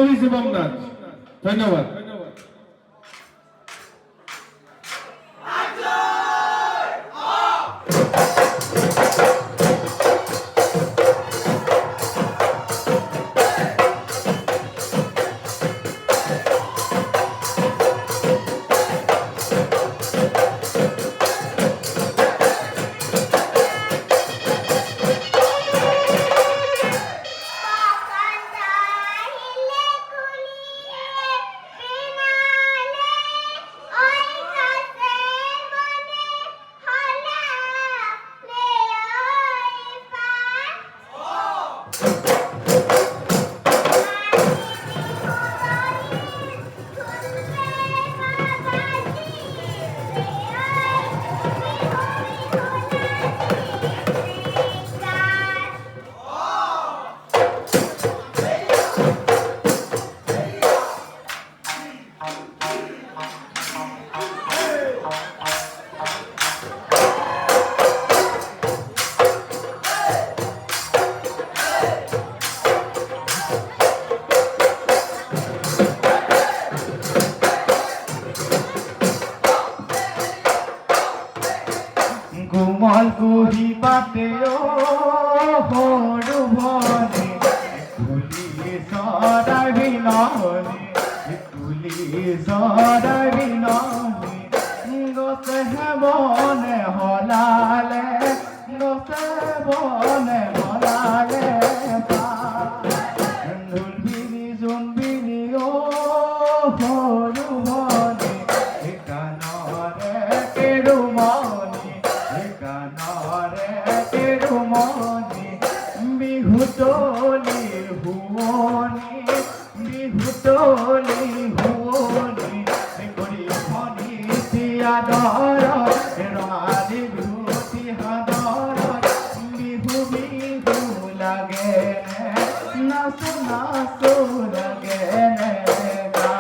এবং নাচ। ধন্যবাদ। গুমলগুড়ি পাতে ও হরু ভনে তুলি সরাই বিননে তুলি সরাই বিননে গোসে বনে হলালে গোসে বনে হলালে ঢুলবিনি জুনবিনি ও হরু ভনে কানরে কেড়ু মনে কানরে কেড়ু মনে বিহুতলি হুমনি বিহুতলি হুমনি করি ফনি আদর রঙালি বিহুতি হাদর বিহু বিহু লাগে নাচু নাচু লাগে গা